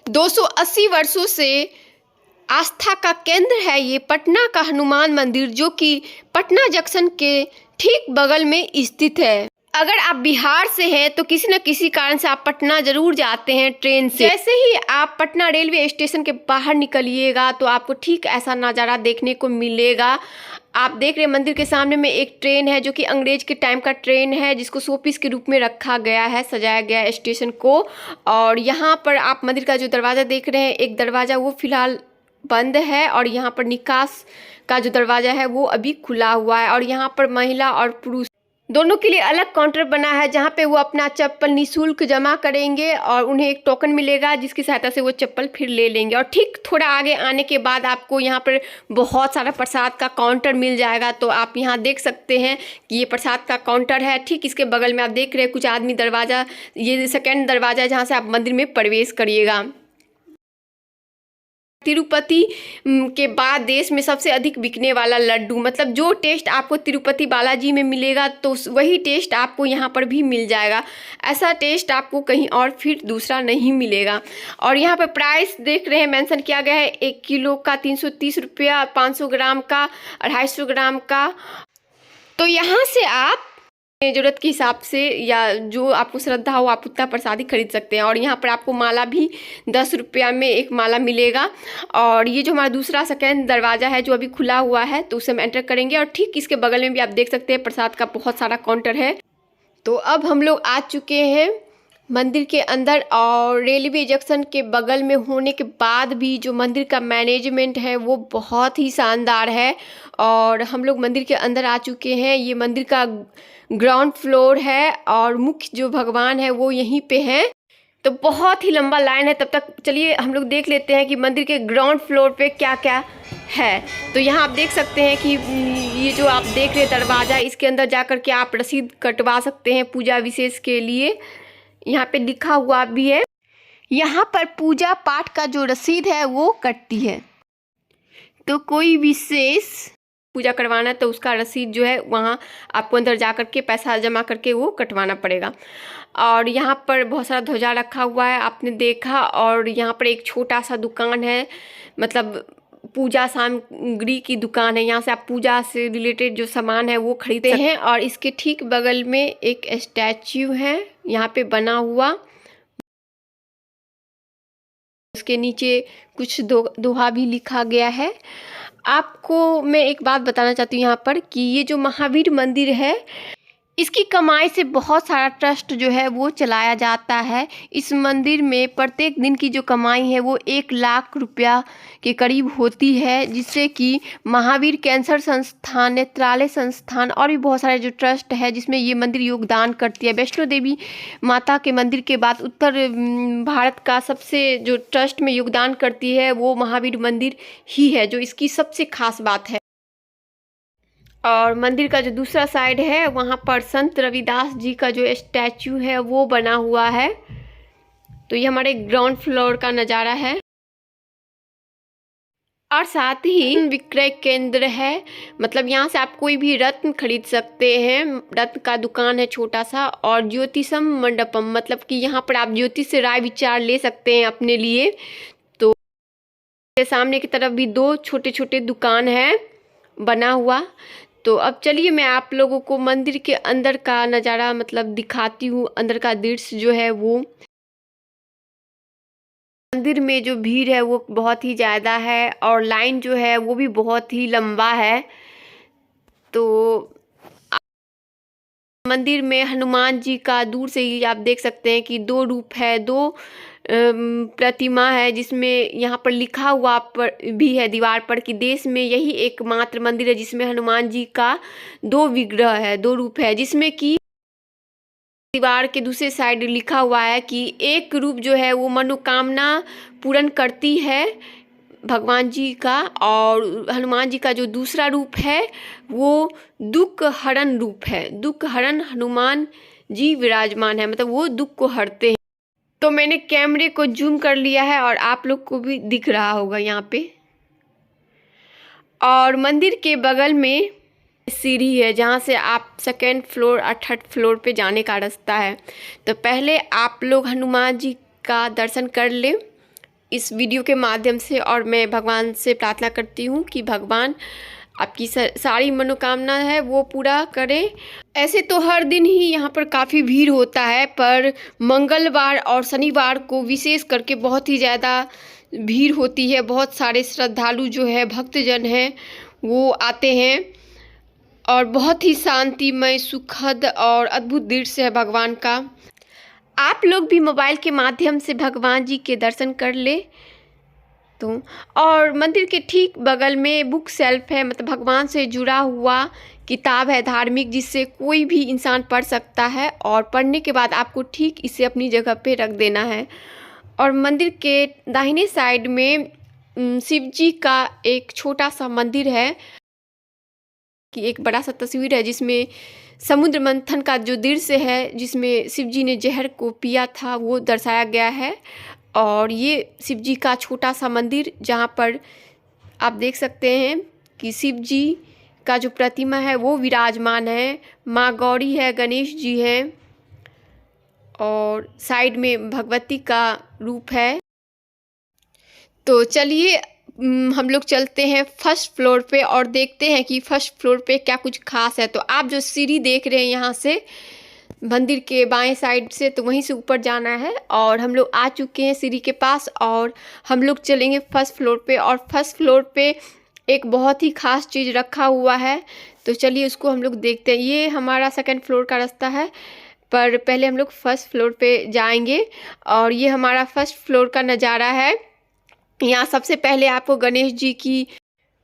280 वर्षों से आस्था का केंद्र है ये पटना का हनुमान मंदिर, जो कि पटना जंक्शन के ठीक बगल में स्थित है। अगर आप बिहार से हैं तो किसी न किसी कारण से आप पटना जरूर जाते हैं ट्रेन से। जैसे ही आप पटना रेलवे स्टेशन के बाहर निकलिएगा तो आपको ठीक ऐसा नज़ारा देखने को मिलेगा। आप देख रहे हैं मंदिर के सामने में एक ट्रेन है, जो कि अंग्रेज के टाइम का ट्रेन है, जिसको शोपीस के रूप में रखा गया है, सजाया गया है स्टेशन को। और यहाँ पर आप मंदिर का जो दरवाज़ा देख रहे हैं, एक दरवाज़ा वो फिलहाल बंद है और यहाँ पर निकास का जो दरवाज़ा है वो अभी खुला हुआ है। और यहाँ पर महिला और पुरुष दोनों के लिए अलग काउंटर बना है, जहाँ पे वो अपना चप्पल निःशुल्क जमा करेंगे और उन्हें एक टोकन मिलेगा, जिसकी सहायता से वो चप्पल फिर ले लेंगे। और ठीक थोड़ा आगे आने के बाद आपको यहाँ पर बहुत सारा प्रसाद का काउंटर मिल जाएगा। तो आप यहाँ देख सकते हैं कि ये प्रसाद का काउंटर है। ठीक इसके बगल में आप देख रहे हैं कुछ आदमी दरवाज़ा, ये सेकेंड दरवाज़ा है जहाँ से आप मंदिर में प्रवेश करिएगा। तिरुपति के बाद देश में सबसे अधिक बिकने वाला लड्डू, मतलब जो टेस्ट आपको तिरुपति बालाजी में मिलेगा तो वही टेस्ट आपको यहाँ पर भी मिल जाएगा। ऐसा टेस्ट आपको कहीं और फिर दूसरा नहीं मिलेगा। और यहाँ पर प्राइस देख रहे हैं मेंशन किया गया है, 1 किलो का 330 रुपया, 500 ग्राम का 250 ग्राम का। तो यहाँ से आप ज़रूरत के हिसाब से या जो आपको श्रद्धा हो आप उतना प्रसादी खरीद सकते हैं। और यहाँ पर आपको माला भी 10 रुपया में एक माला मिलेगा। और ये जो हमारा दूसरा सेकेंड दरवाज़ा है जो अभी खुला हुआ है, तो उसे हम एंटर करेंगे। और ठीक इसके बगल में भी आप देख सकते हैं प्रसाद का बहुत सारा काउंटर है। तो अब हम लोग आ चुके हैं मंदिर के अंदर। और रेलवे जंक्शन के बगल में होने के बाद भी जो मंदिर का मैनेजमेंट है वो बहुत ही शानदार है। और हम लोग मंदिर के अंदर आ चुके हैं। ये मंदिर का ग्राउंड फ्लोर है और मुख्य जो भगवान है वो यहीं पे हैं। तो बहुत ही लंबा लाइन है, तब तक चलिए हम लोग देख लेते हैं कि मंदिर के ग्राउंड फ्लोर पे क्या क्या है। तो यहाँ आप देख सकते हैं कि ये जो आप देख रहे हैं दरवाज़ा, इसके अंदर जा कर के आप रसीद कटवा सकते हैं पूजा विशेष के लिए। यहाँ पे लिखा हुआ भी है, यहाँ पर पूजा पाठ का जो रसीद है वो कटती है। तो कोई विशेष पूजा करवाना तो उसका रसीद जो है वहाँ आपको अंदर जा कर के पैसा जमा करके वो कटवाना पड़ेगा। और यहाँ पर बहुत सारा ध्वजा रखा हुआ है, आपने देखा। और यहाँ पर एक छोटा सा दुकान है, मतलब पूजा सामग्री की दुकान है। यहाँ से आप पूजा से रिलेटेड जो सामान है वो खरीदते हैं। और इसके ठीक बगल में एक स्टैच्यू है यहाँ पे बना हुआ, उसके नीचे कुछ दोहा भी लिखा गया है। आपको मैं एक बात बताना चाहती हूँ यहाँ पर कि ये जो महावीर मंदिर है, इसकी कमाई से बहुत सारा ट्रस्ट जो है वो चलाया जाता है। इस मंदिर में प्रत्येक दिन की जो कमाई है वो 1 लाख रुपया के करीब होती है, जिससे कि महावीर कैंसर संस्थान, नेत्रालय संस्थान और भी बहुत सारे जो ट्रस्ट है जिसमें ये मंदिर योगदान करती है। वैष्णो देवी माता के मंदिर के बाद उत्तर भारत का सबसे जो ट्रस्ट में योगदान करती है वो महावीर मंदिर ही है, जो इसकी सबसे खास बात है। और मंदिर का जो दूसरा साइड है वहाँ पर संत रविदास जी का जो स्टैचू है वो बना हुआ है। तो ये हमारे ग्राउंड फ्लोर का नज़ारा है। और साथ ही विक्रय केंद्र है, मतलब यहाँ से आप कोई भी रत्न खरीद सकते हैं। रत्न का दुकान है छोटा सा। और ज्योतिषम मंडपम, मतलब कि यहाँ पर आप ज्योतिष से राय विचार ले सकते हैं अपने लिए। तो सामने की तरफ भी 2 छोटे छोटे दुकान है बना हुआ। तो अब चलिए मैं आप लोगों को मंदिर के अंदर का नज़ारा मतलब दिखाती हूँ। अंदर का दृश्य जो है वो, मंदिर में जो भीड़ है वो बहुत ही ज़्यादा है और लाइन जो है वो भी बहुत ही लंबा है। तो मंदिर में हनुमान जी का दूर से ही आप देख सकते हैं कि 2 रूप है, 2 प्रतिमा है, जिसमें यहाँ पर लिखा हुआ पर भी है दीवार पर कि देश में यही एकमात्र मंदिर है जिसमें हनुमान जी का 2 विग्रह है, 2 रूप है। जिसमें कि दीवार के दूसरे साइड लिखा हुआ है कि एक रूप जो है वो मनोकामना पूर्ण करती है भगवान जी का, और हनुमान जी का जो दूसरा रूप है वो दुख हरण रूप है। दुख हरण हनुमान जी विराजमान है, मतलब वो दुख को हरते हैं। तो मैंने कैमरे को जूम कर लिया है और आप लोग को भी दिख रहा होगा यहाँ पे। और मंदिर के बगल में सीढ़ी है जहाँ से आप 2nd फ्लोर और 3rd फ्लोर पे जाने का रास्ता है। तो पहले आप लोग हनुमान जी का दर्शन कर लें इस वीडियो के माध्यम से, और मैं भगवान से प्रार्थना करती हूँ कि भगवान आपकी सारी मनोकामना है वो पूरा करें। ऐसे तो हर दिन ही यहाँ पर काफ़ी भीड़ होता है, पर मंगलवार और शनिवार को विशेष करके बहुत ही ज़्यादा भीड़ होती है। बहुत सारे श्रद्धालु जो है, भक्तजन हैं, वो आते हैं और बहुत ही शांतिमय, सुखद और अद्भुत दृश्य है भगवान का। आप लोग भी मोबाइल के माध्यम से भगवान जी के दर्शन कर ले तो। और मंदिर के ठीक बगल में बुक शेल्फ है, मतलब भगवान से जुड़ा हुआ किताब है धार्मिक, जिससे कोई भी इंसान पढ़ सकता है, और पढ़ने के बाद आपको ठीक इसे अपनी जगह पे रख देना है। और मंदिर के दाहिने साइड में शिव जी का एक छोटा सा मंदिर है, कि एक बड़ा सा तस्वीर है जिसमें समुद्र मंथन का जो दृश्य है, जिसमें शिव जी ने जहर को पिया था, वो दर्शाया गया है। और ये शिव जी का छोटा सा मंदिर, जहाँ पर आप देख सकते हैं कि शिव जी का जो प्रतिमा है वो विराजमान है, माँ गौरी है, गणेश जी हैं, और साइड में भगवती का रूप है। तो चलिए हम लोग चलते हैं फर्स्ट फ्लोर पे और देखते हैं कि फर्स्ट फ्लोर पे क्या कुछ खास है। तो आप जो सीढ़ी देख रहे हैं यहाँ से मंदिर के बाएं साइड से, तो वहीं से ऊपर जाना है, और हम लोग आ चुके हैं सीढ़ी के पास, और हम लोग चलेंगे फर्स्ट फ्लोर पे। और फर्स्ट फ्लोर पे एक बहुत ही खास चीज़ रखा हुआ है, तो चलिए उसको हम लोग देखते हैं। ये हमारा सेकंड फ्लोर का रास्ता है, पर पहले हम लोग फर्स्ट फ्लोर पे जाएंगे। और ये हमारा फर्स्ट फ्लोर का नज़ारा है। यहाँ सबसे पहले आपको गणेश जी की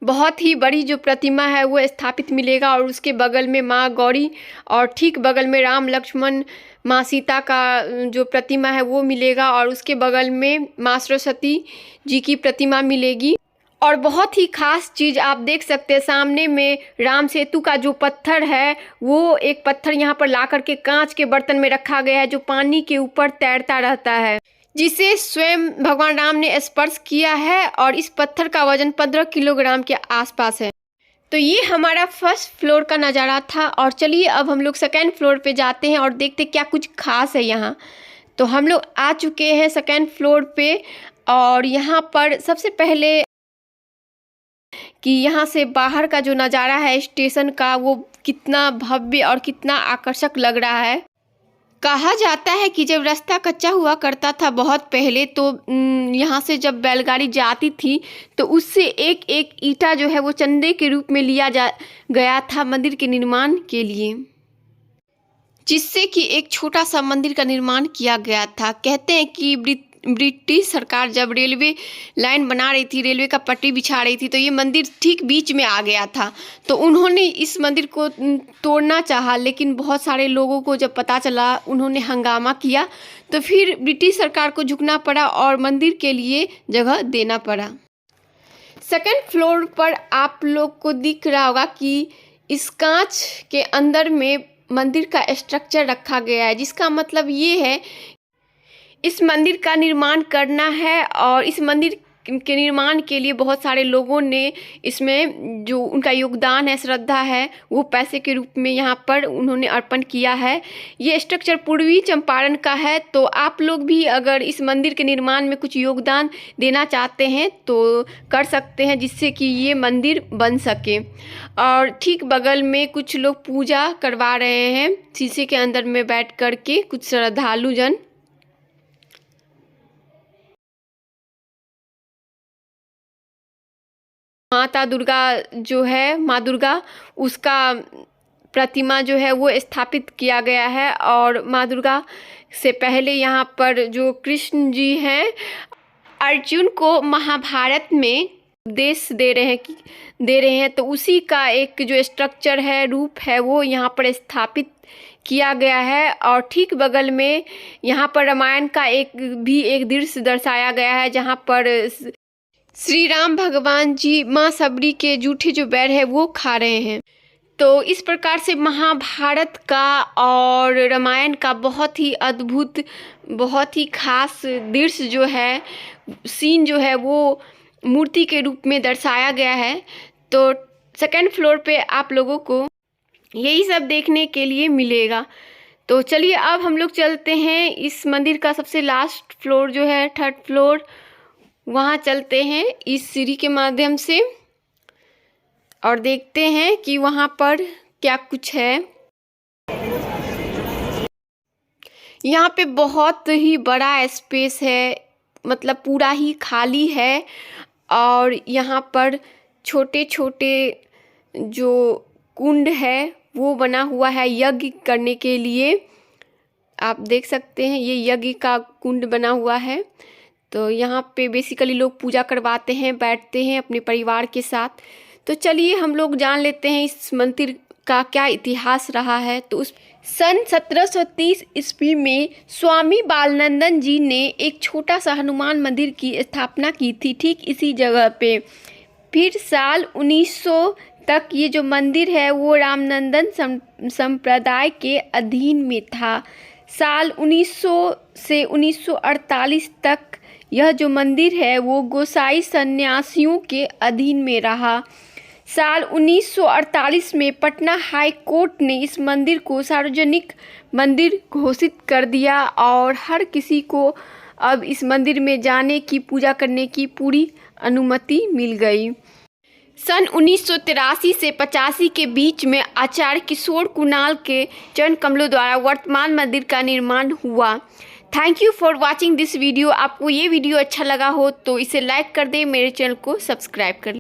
बहुत ही बड़ी जो प्रतिमा है वो स्थापित मिलेगा, और उसके बगल में माँ गौरी, और ठीक बगल में राम लक्ष्मण माँ सीता का जो प्रतिमा है वो मिलेगा, और उसके बगल में माँ सरस्वती जी की प्रतिमा मिलेगी। और बहुत ही खास चीज़ आप देख सकते हैं, सामने में राम सेतु का जो पत्थर है, वो एक पत्थर यहाँ पर ला करके कांच के बर्तन में रखा गया है, जो पानी के ऊपर तैरता रहता है, जिसे स्वयं भगवान राम ने स्पर्श किया है। और इस पत्थर का वजन 15 किलोग्राम के आसपास है। तो ये हमारा फर्स्ट फ्लोर का नज़ारा था, और चलिए अब हम लोग सेकेंड फ्लोर पे जाते हैं और देखते क्या कुछ खास है यहाँ। तो हम लोग आ चुके हैं सेकेंड फ्लोर पे, और यहाँ पर सबसे पहले कि यहाँ से बाहर का जो नज़ारा है स्टेशन का, वो कितना भव्य और कितना आकर्षक लग रहा है। कहा जाता है कि जब रास्ता कच्चा हुआ करता था बहुत पहले, तो यहाँ से जब बैलगाड़ी जाती थी तो उससे एक एक ईंटा जो है वो चंदे के रूप में लिया गया था मंदिर के निर्माण के लिए, जिससे कि एक छोटा सा मंदिर का निर्माण किया गया था। कहते हैं कि ब्रिटिश सरकार जब रेलवे लाइन बना रही थी, रेलवे का पट्टी बिछा रही थी, तो ये मंदिर ठीक बीच में आ गया था। तो उन्होंने इस मंदिर को तोड़ना चाहा, लेकिन बहुत सारे लोगों को जब पता चला, उन्होंने हंगामा किया, तो फिर ब्रिटिश सरकार को झुकना पड़ा और मंदिर के लिए जगह देना पड़ा। सेकंड फ्लोर पर आप लोग को दिख रहा होगा कि इस कांच के अंदर में मंदिर का स्ट्रक्चर रखा गया है, जिसका मतलब ये है इस मंदिर का निर्माण करना है। और इस मंदिर के निर्माण के लिए बहुत सारे लोगों ने इसमें जो उनका योगदान है, श्रद्धा है, वो पैसे के रूप में यहाँ पर उन्होंने अर्पण किया है। ये स्ट्रक्चर पूर्वी चंपारण का है, तो आप लोग भी अगर इस मंदिर के निर्माण में कुछ योगदान देना चाहते हैं तो कर सकते हैं, जिससे कि ये मंदिर बन सके। और ठीक बगल में कुछ लोग पूजा करवा रहे हैं शीशे के अंदर में बैठ कर के, कुछ श्रद्धालु जन। माता दुर्गा जो है, माँ दुर्गा, उसका प्रतिमा जो है वो स्थापित किया गया है। और माँ दुर्गा से पहले यहाँ पर जो कृष्ण जी हैं, अर्जुन को महाभारत में उपदेश दे रहे हैं, तो उसी का एक जो स्ट्रक्चर है, रूप है, वो यहाँ पर स्थापित किया गया है। और ठीक बगल में यहाँ पर रामायण का एक दृश्य दर्शाया गया है, जहाँ पर श्री राम भगवान जी माँ सबरी के जूठे जो बैर है वो खा रहे हैं। तो इस प्रकार से महाभारत का और रामायण का बहुत ही अद्भुत, बहुत ही खास दृश्य जो है, सीन जो है, वो मूर्ति के रूप में दर्शाया गया है। तो सेकंड फ्लोर पे आप लोगों को यही सब देखने के लिए मिलेगा। तो चलिए अब हम लोग चलते हैं इस मंदिर का सबसे लास्ट फ्लोर जो है, थर्ड फ्लोर, वहाँ चलते हैं इस सीढ़ी के माध्यम से और देखते हैं कि वहाँ पर क्या कुछ है। यहाँ पे बहुत ही बड़ा स्पेस है, मतलब पूरा ही खाली है और यहाँ पर छोटे छोटे जो कुंड है वो बना हुआ है यज्ञ करने के लिए। आप देख सकते हैं ये यज्ञ का कुंड बना हुआ है। तो यहाँ पे बेसिकली लोग पूजा करवाते हैं, बैठते हैं अपने परिवार के साथ। तो चलिए हम लोग जान लेते हैं इस मंदिर का क्या इतिहास रहा है। तो उस सन 1730 ईस्वी में स्वामी बालनंदन जी ने एक छोटा सा हनुमान मंदिर की स्थापना की थी ठीक इसी जगह पे। फिर साल 1900 तक ये जो मंदिर है वो रामनंदन संप्रदाय के अधीन में था। साल 1900 से 1948 तक यह जो मंदिर है वो गोसाई सन्यासियों के अधीन में रहा। साल 1948 में पटना हाई कोर्ट ने इस मंदिर को सार्वजनिक मंदिर घोषित कर दिया और हर किसी को अब इस मंदिर में जाने की, पूजा करने की पूरी अनुमति मिल गई। सन 1983 से 85 के बीच में आचार्य किशोर कुणाल के चरण कमलों द्वारा वर्तमान मंदिर का निर्माण हुआ। Thank you for watching this video. आपको ये वीडियो अच्छा लगा हो तो इसे लाइक कर दें, मेरे चैनल को सब्सक्राइब कर लें।